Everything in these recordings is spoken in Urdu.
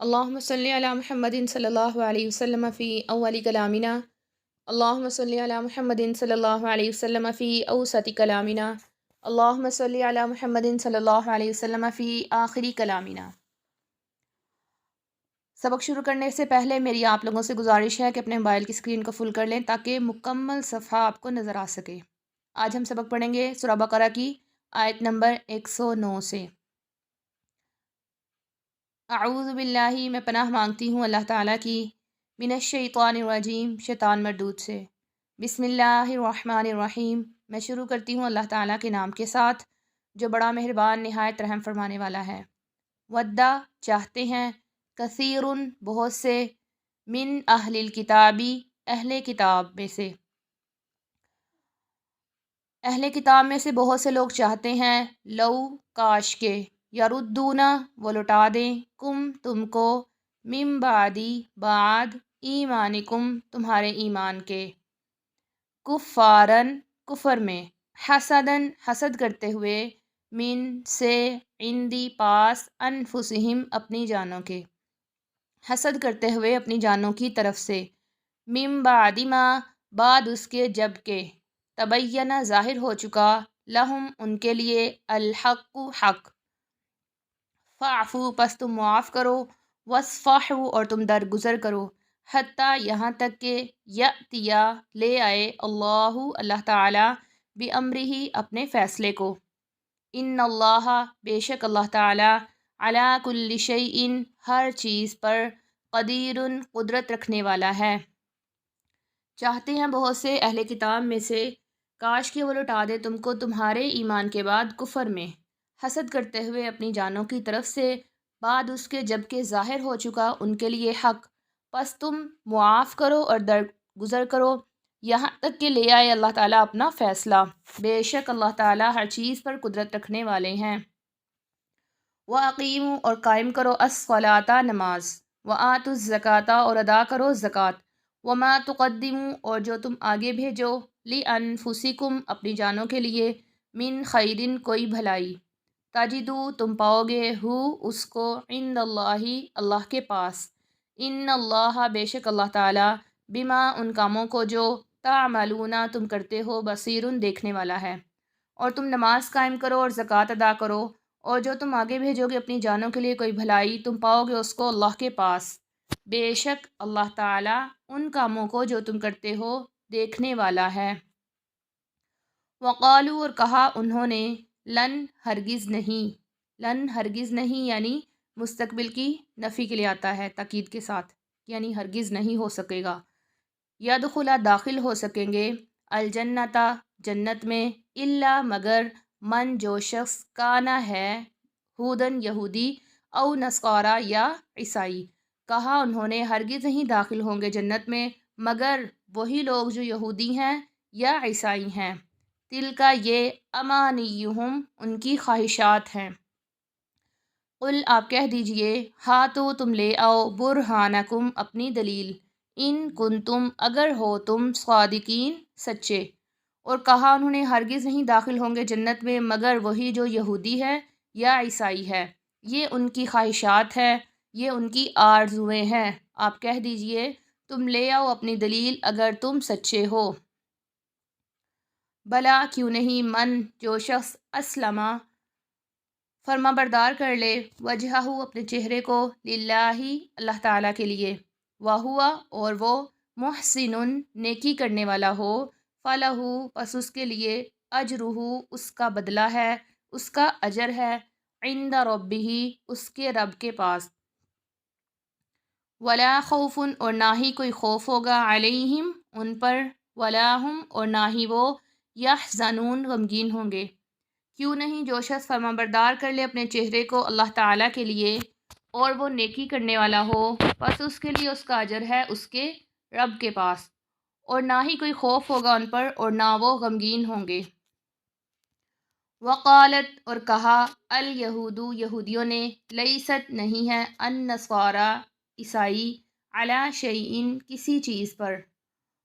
اللہم صلی علی محمد صلی اللہ علیہ وسلم فی اول کلامنا، اللہم صلی علی محمد صلی اللہ علیہ وسلم فی اوسط کلامنا، اللہم صلی علی محمد صلی اللہ علیہ وسلم فی آخری کلامنا۔ سبق شروع کرنے سے پہلے میری آپ لوگوں سے گزارش ہے کہ اپنے موبائل کی اسکرین کو فل کر لیں تاکہ مکمل صفحہ آپ کو نظر آ سکے۔ آج ہم سبق پڑھیں گے سورہ بقرہ کی آیت نمبر 109 سے۔ اعوذ باللہ، میں پناہ مانگتی ہوں اللہ تعالیٰ کی، من الشیطان الرجیم، شیطان مردود سے۔ بسم اللہ الرحمن الرحیم، میں شروع کرتی ہوں اللہ تعالیٰ کے نام کے ساتھ جو بڑا مہربان نہایت رحم فرمانے والا ہے۔ ودّا چاہتے ہیں، کثیر بہت سے، من اہل الکتابی اہل کتاب میں سے، اہل کتاب میں سے بہت سے لوگ چاہتے ہیں، لو کاش کے، یردونا وہ لوٹا دیں، کم تم کو، من بعدی بعد ایمانکم تمہارے ایمان کے، کفارن کفر میں، حسدن حسد کرتے ہوئے، من سے، عندی پاس، انفسہم اپنی جانوں کے، حسد کرتے ہوئے اپنی جانوں کی طرف سے، من بعد ما بعد اس کے جب کہ، تبینہ ظاہر ہو چکا، لہم ان کے لیے، الحق حق، فاعفو پس تم معاف کرو، وصفحوا اور تم درگزر کرو، حتیٰ یہاں تک کہ، یأتیا لے آئے، اللہ تعالی، بامرہ اپنے فیصلے کو، ان اللہ بے شک اللہ تعالی، علی کل شیء ہر چیز پر، قدیر قدرت رکھنے والا ہے۔ چاہتے ہیں بہت سے اہل کتاب میں سے، کاش کہ وہ لوٹا دے تم کو تمہارے ایمان کے بعد کفر میں، حسد کرتے ہوئے اپنی جانوں کی طرف سے، بعد اس کے جب کہ ظاہر ہو چکا ان کے لیے حق، پس تم معاف کرو اور درگزر کرو، یہاں تک کہ لے آئے اللہ تعالیٰ اپنا فیصلہ، بے شک اللہ تعالیٰ ہر چیز پر قدرت رکھنے والے ہیں۔ وَأَقِیمُوا اور قائم کرو، الصَّلَاةَ نماز، وَآتُوا الزَّکَاةَ اور ادا کرو زکوٰۃ، وَمَا تُقَدِّمُوا اور جو تم آگے بھیجو، لِأَنفُسِکُم اپنی جانوں کے لیے، من خیرٍ کوئی بھلائی، تجدو تم پاؤ گے، ہو اس کو، عند اللہ اللہ کے پاس، ان اللہ بے شک اللہ تعالیٰ، بما ان کاموں کو جو، تعملون تم کرتے ہو، بصیر دیکھنے والا ہے۔ اور تم نماز قائم کرو اور زکوٰۃ ادا کرو، اور جو تم آگے بھیجو گے اپنی جانوں کے لیے کوئی بھلائی، تم پاؤ گے اس کو اللہ کے پاس، بے شک اللہ تعالیٰ ان کاموں کو جو تم کرتے ہو دیکھنے والا ہے۔ وقالو اور کہا انہوں نے، لن ہرگز نہیں، لن ہرگز نہیں یعنی مستقبل کی نفی کے لیے آتا ہے تاکید کے ساتھ، یعنی ہرگز نہیں ہو سکے گا، یدخلا داخل ہو سکیں گے، الجنتا جنت میں، الا مگر، من جو شخص، کانا ہے، ہودن یہودی، او نصارا یا عیسائی، کہا انہوں نے ہرگز نہیں داخل ہوں گے جنت میں مگر وہی لوگ جو یہودی ہیں یا عیسائی ہیں، تلکا یہ، امانیہم ان کی خواہشات ہیں، قل آپ کہہ دیجئے، ہاتو تم لے آؤ، برہانکم اپنی دلیل، ان کنتم اگر ہو تم، صادقین سچے، اور کہا انہوں نے ہرگز نہیں داخل ہوں گے جنت میں مگر وہی جو یہودی ہے یا عیسائی ہے، یہ ان کی خواہشات ہے، یہ ان کی آرزویں ہیں، آپ کہہ دیجئے تم لے آؤ اپنی دلیل اگر تم سچے ہو، بلا کیوں نہیں، من جو شخص، اسلمہ فرما بردار کر لے، وجہہ اپنے چہرے کو، للہ اللہ تعالیٰ کے لیے، وہوا اور وہ، محسن نیکی کرنے والا ہو، فلہ پس اس کے لیے، اجرہ اس کا بدلہ ہے، اس کا اجر ہے، عند ربہ اس کے رب کے پاس، ولا خوف اور نہ ہی کوئی خوف ہوگا، علیہم ان پر، ولا ہم اور نہ ہی وہ، یحزنون غمگین ہوں گے، کیوں نہیں جو شخص فرما بردار کر لے اپنے چہرے کو اللہ تعالیٰ کے لیے اور وہ نیکی کرنے والا ہو، پس اس کے لیے اس کا اجر ہے اس کے رب کے پاس، اور نہ ہی کوئی خوف ہوگا ان پر اور نہ وہ غمگین ہوں گے۔ وقالت اور کہا، الیہود یہودیوں نے، لیست نہیں ہے، النصارى عیسائی، علی شیء کسی چیز پر،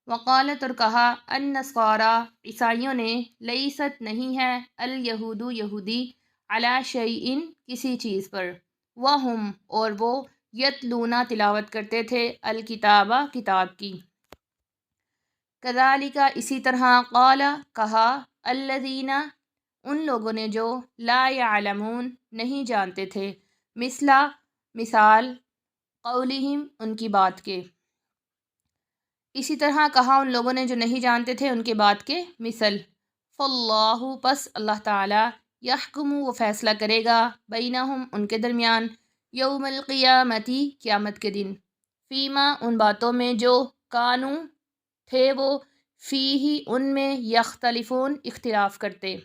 وقالت اور کہا، النصارى عیسائیوں نے، لیست نہیں ہے، الیہود یہودی، علی شیء کسی چیز پر، وہم اور وہ، یتلونا تلاوت کرتے تھے، الکتابہ کتاب کی، کذالک اسی طرح، قال کہا، الذین ان لوگوں نے جو لا یعلمون نہیں جانتے تھے، مثال قولہم ان کی بات کے، اسی طرح کہا ان لوگوں نے جو نہیں جانتے تھے ان کے بات کے مثل، فاللہ پس اللہ تعالی، یحکم وہ فیصلہ کرے گا، بینہم ان کے درمیان، یوم القیامتی قیامت کے دن، فیما ان باتوں میں جو کانو تھے وہ، فیہ ان میں، یختلفون اختلاف کرتے۔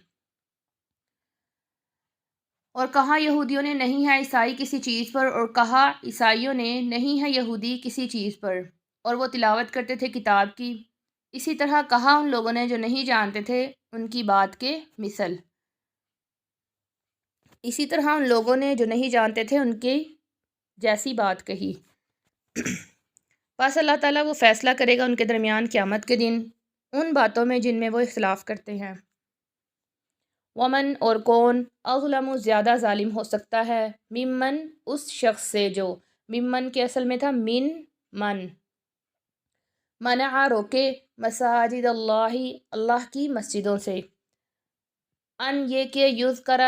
اور کہا یہودیوں نے نہیں ہے عیسائی کسی چیز پر، اور کہا عیسائیوں نے نہیں ہے یہودی کسی چیز پر، اور وہ تلاوت کرتے تھے کتاب کی، اسی طرح کہا ان لوگوں نے جو نہیں جانتے تھے ان کی بات کے مثل، اسی طرح ان لوگوں نے جو نہیں جانتے تھے ان کی جیسی بات کہی۔ پس اللہ تعالیٰ وہ فیصلہ کرے گا ان کے درمیان قیامت کے دن ان باتوں میں جن میں وہ اختلاف کرتے ہیں۔ ومن اور کون، اظلم زیادہ ظالم ہو سکتا ہے، ممن اس شخص سے جو، ممن کے اصل میں تھا من منع روکے، مساجد اللہ اللہ کی مسجدوں سے، ان یہ کہ یذکر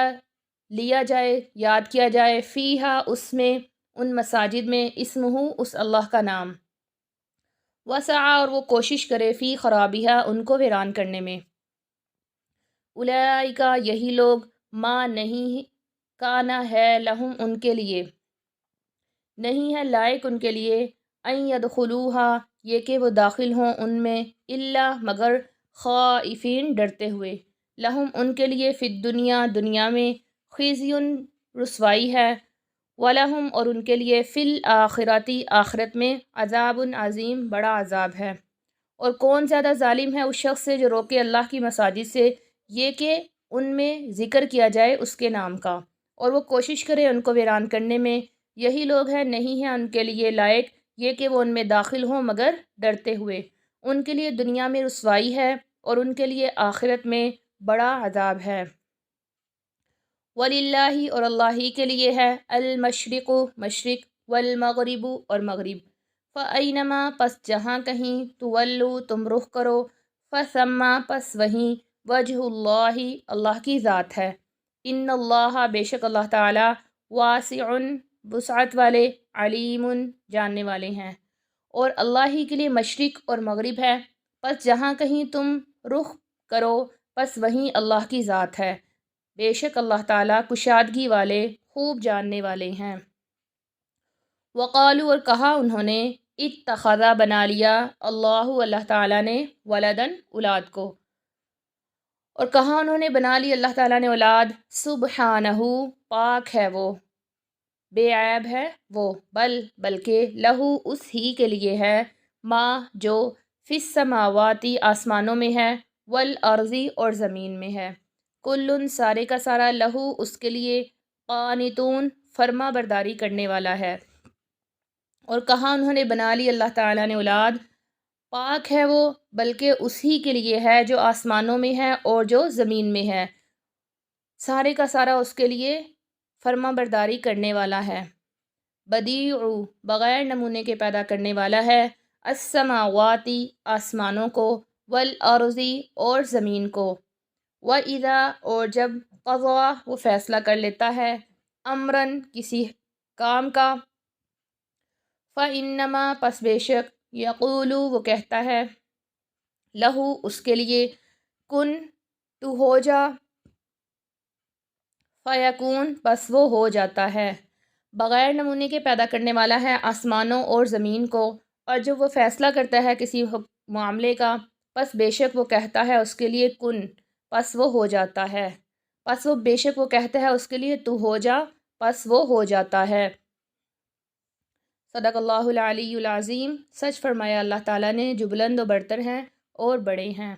لیا جائے، یاد کیا جائے، فیہا اس میں، ان مساجد میں، اسمہ اس اللہ کا نام، وسعی اور وہ کوشش کرے، فی خرابیہا ان کو ویران کرنے میں، اولئک یہی لوگ، ما نہیں کانا ہے، لہم ان کے لیے، نہیں ہے لائق ان کے لیے، ان یدخلوہا یہ کہ وہ داخل ہوں ان میں، الا مگر، خائفین ڈرتے ہوئے، لہم ان کے لیے، فی الدنیا دنیا میں، خزی رسوائی ہے، ولہم اور ان کے لیے، فی الآخرتی آخرت میں، عذاب عظیم بڑا عذاب ہے۔ اور کون زیادہ ظالم ہے اس شخص سے جو روکے اللہ کی مساجد سے، یہ کہ ان میں ذکر کیا جائے اس کے نام کا، اور وہ کوشش کرے ان کو ویران کرنے میں، یہی لوگ ہیں نہیں ہے ان کے لیے لائق یہ کہ وہ ان میں داخل ہوں مگر ڈرتے ہوئے، ان کے لیے دنیا میں رسوائی ہے اور ان کے لیے آخرت میں بڑا عذاب ہے۔ وَلِلَّهِ اور اللہ ہی کے لیے ہے، المشرق مشرق، والمغرب اور مغرب، فَأَيْنَمَا پس جہاں کہیں، تولو تم رخ کرو، فَثَمَّ پس وہیں، وجہ اللہ اللہ کی ذات ہے، ان اللہ بے شک اللہ تعالی، واسع وسعت والے، علیم جاننے والے ہیں۔ اور اللہ ہی کے لیے مشرق اور مغرب ہے، پس جہاں کہیں تم رخ کرو پس وہیں اللہ کی ذات ہے، بے شک اللہ تعالیٰ کشادگی والے، خوب جاننے والے ہیں۔ وقالو اور کہا انہوں نے، اتخذا بنا لیا، اللہ تعالیٰ نے، ولدن اولاد کو، اور کہا انہوں نے بنا لی اللہ تعالیٰ نے اولاد، سبحانہ پاک ہے وہ، بے عیب ہے وہ، بلکہ لہو اس ہی کے لیے ہے، ما جو، فی السماواتی آسمانوں میں ہے، والارضی اور زمین میں ہے، کلن سارے کا سارا، لہو اس کے لیے، قانتون فرما برداری کرنے والا ہے۔ اور کہا انہوں نے بنا لی اللہ تعالیٰ نے اولاد، پاک ہے وہ، بلکہ اسی کے لیے ہے جو آسمانوں میں ہے اور جو زمین میں ہے، سارے کا سارا اس کے لیے فرما برداری کرنے والا ہے۔ بدیع بغیر نمونے کے پیدا کرنے والا ہے، السماواتی آسمانوں کو، والارضی اور زمین کو، وَإِذَا اور جب، قضا وہ فیصلہ کر لیتا ہے، امراً کسی کام کا، فَإِنَّمَا پس بے شک، یقول وہ کہتا ہے، لہو اس کے لیے، کن تو ہو جا، فیکون پس وہ ہو جاتا ہے۔ بغیر نمونے کے پیدا کرنے والا ہے آسمانوں اور زمین کو، اور جب وہ فیصلہ کرتا ہے کسی معاملے کا، پس بے شک وہ کہتا ہے اس کے لیے، کن پس وہ ہو جاتا ہے، پس وہ بے شک وہ کہتا ہے اس کے لیے، تو ہو جا پس وہ ہو جاتا ہے۔ صدق اللہ العلی العظیم، سچ فرمایا اللہ تعالیٰ نے جو بلند و برتر ہیں اور بڑے ہیں۔